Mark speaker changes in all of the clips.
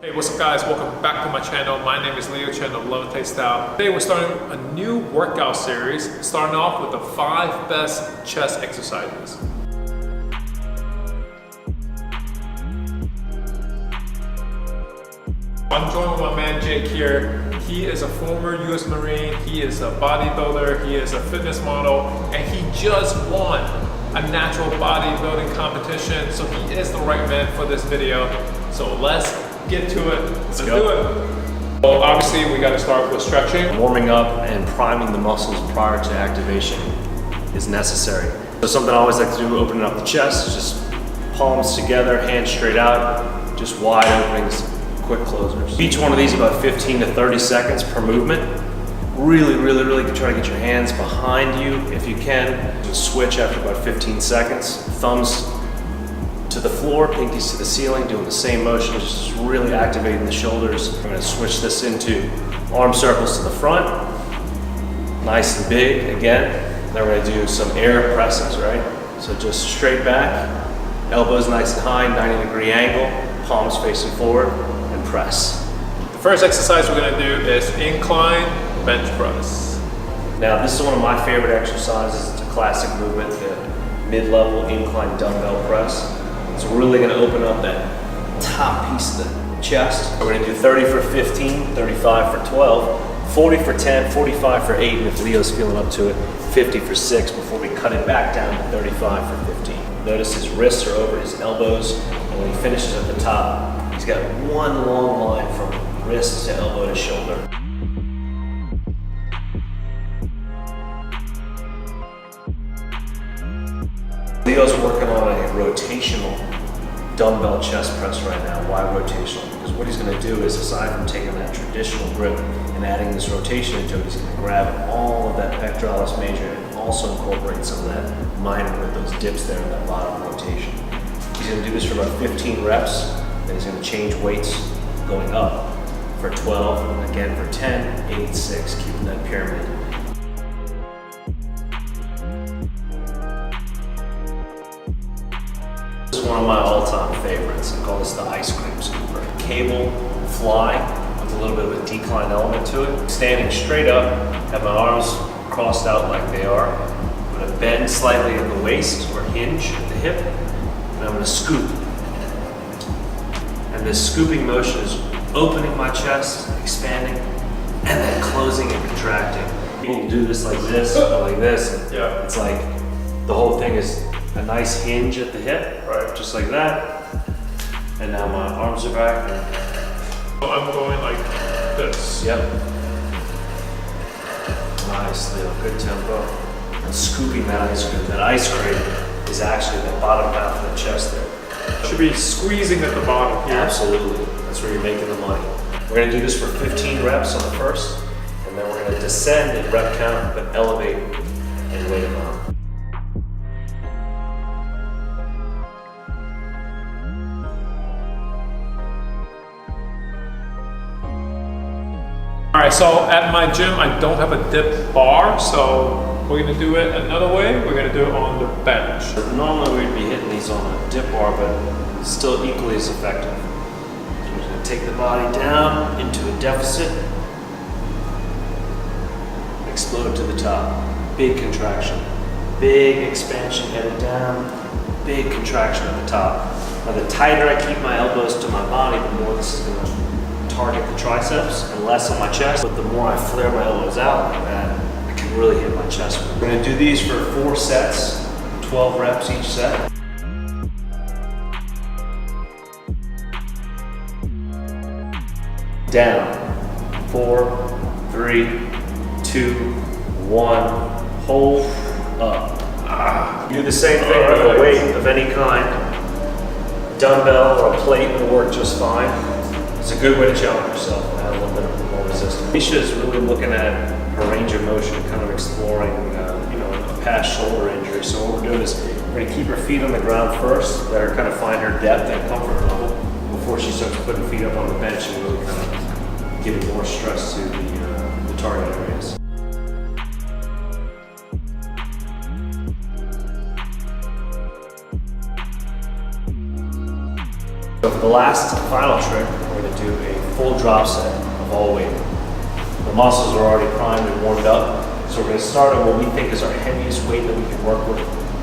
Speaker 1: Hey, what's up guys? Welcome back to my channel. My name is Leo Chen of Levitate Style. Today we're starting a new workout series, starting off with the 5 best chest exercises. I'm joined with my man Jake here. He is a former US Marine, he is a bodybuilder, he is a fitness model, and he just won a natural bodybuilding competition, so he is the right man for this video. So let's get to it. Let's do it. Well, obviously we got to start with stretching.
Speaker 2: Warming up and priming the muscles prior to activation is necessary. So something I always like to do, opening up the chest, just palms together, hands straight out, just wide openings, quick closers. Each one of these about 15 to 30 seconds per movement. Really try to get your hands behind you if you can. Just switch after about 15 seconds. Thumbs to the floor, pinkies to the ceiling, doing the same motion, just really activating the shoulders. I'm going to switch this into arm circles to the front, nice and big again. Then we're going to do some air presses, right? So just straight back, elbows nice and high, 90-degree angle, palms facing forward, and press.
Speaker 1: The first exercise we're going to do is incline bench press.
Speaker 2: Now this is one of my favorite exercises. It's a classic movement, the mid-level incline dumbbell press. It's really going to open up that top piece of the chest. We're going to do 30 for 15, 35 for 12, 40 for 10, 45 for 8, and if Leo's feeling up to it, 50 for 6 before we cut it back down to 35 for 15. Notice his wrists are over his elbows, and when he finishes at the top, he's got one long line from wrist to elbow to shoulder. Leo's working on a rotational dumbbell chest press right now. Why rotational? Because what he's going to do is, aside from taking that traditional grip and adding this rotation into it, he's going to grab all of that pectoralis major and also incorporate some of that minor with those dips there in that bottom rotation. He's going to do this for about 15 reps, then he's going to change weights going up for 12, and again for 10, 8, 6, keeping that pyramid. This is one of my all-time favorites. I call this the ice cream scooper. Cable fly with a little bit of a decline element to it. Standing straight up, have my arms crossed out like they are. I'm going to bend slightly at the waist or hinge at the hip, and I'm going to scoop. And this scooping motion is opening my chest, expanding, and then closing and contracting. People do this like this or like this. And
Speaker 1: yeah.
Speaker 2: It's like the whole thing is a nice hinge at the hip, right? Just like that. And now my arms are back.
Speaker 1: So I'm going like this.
Speaker 2: Yep. Nice, Leo, good tempo. And scooping that ice cream. That ice cream is actually the bottom half of the chest there.
Speaker 1: Should be squeezing at the bottom here.
Speaker 2: Absolutely, that's where you're making the money. We're gonna do this for 15 reps on the first, and then we're gonna descend in rep count, but elevate in weight amount.
Speaker 1: Alright, so at my gym I don't have a dip bar, so we're going to do it another way. We're going to do it on the bench.
Speaker 2: Normally we'd be hitting these on a dip bar, but still equally as effective. So we're going to take the body down into a deficit, explode to the top. Big contraction, big expansion headed down, big contraction at the top. Now the tighter I keep my elbows to my body, the more this is going to target the triceps and less on my chest, but the more I flare my elbows out like that, I can really hit my chest. We're going to do these for 4 sets, 12 reps each set. Down, 4, 3, 2, 1, hold, up. Do the same thing with a weight of any kind. Dumbbell or a plate will work just fine. It's a good way to challenge yourself and add a little bit more resistance. Misha is really looking at her range of motion, kind of exploring a past shoulder injury. So what we're doing is we're going to keep her feet on the ground first, let her kind of find her depth and comfort level before she starts putting feet up on the bench and really kind of giving more stress to the target areas. So for the last final trick, we're going to do a full drop set of all weight. The muscles are already primed and warmed up, so we're going to start at what we think is our heaviest weight that we can work with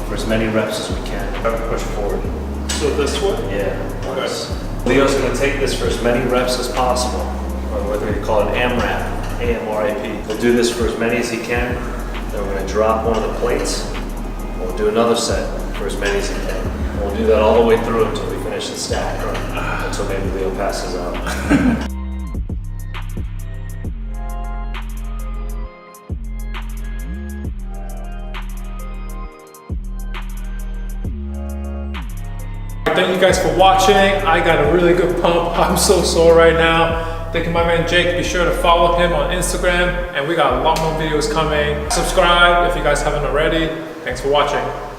Speaker 2: for as many reps as we can. Push forward.
Speaker 1: So this way?
Speaker 2: Yeah. Nice. Leo's going to take this for as many reps as possible, or what we call an AMRAP, AMRAP. We'll do this for as many as he can, then we're going to drop one of the plates, we'll do another set for as many as he can. And we'll do that all the way through until we finish the stack, until maybe Leo passes out.
Speaker 1: Thank you guys for watching. I got a really good pump. I'm so sore right now. Thank you, my man Jake. Be sure to follow him on Instagram, and we got a lot more videos coming. Subscribe if you guys haven't already. Thanks for watching.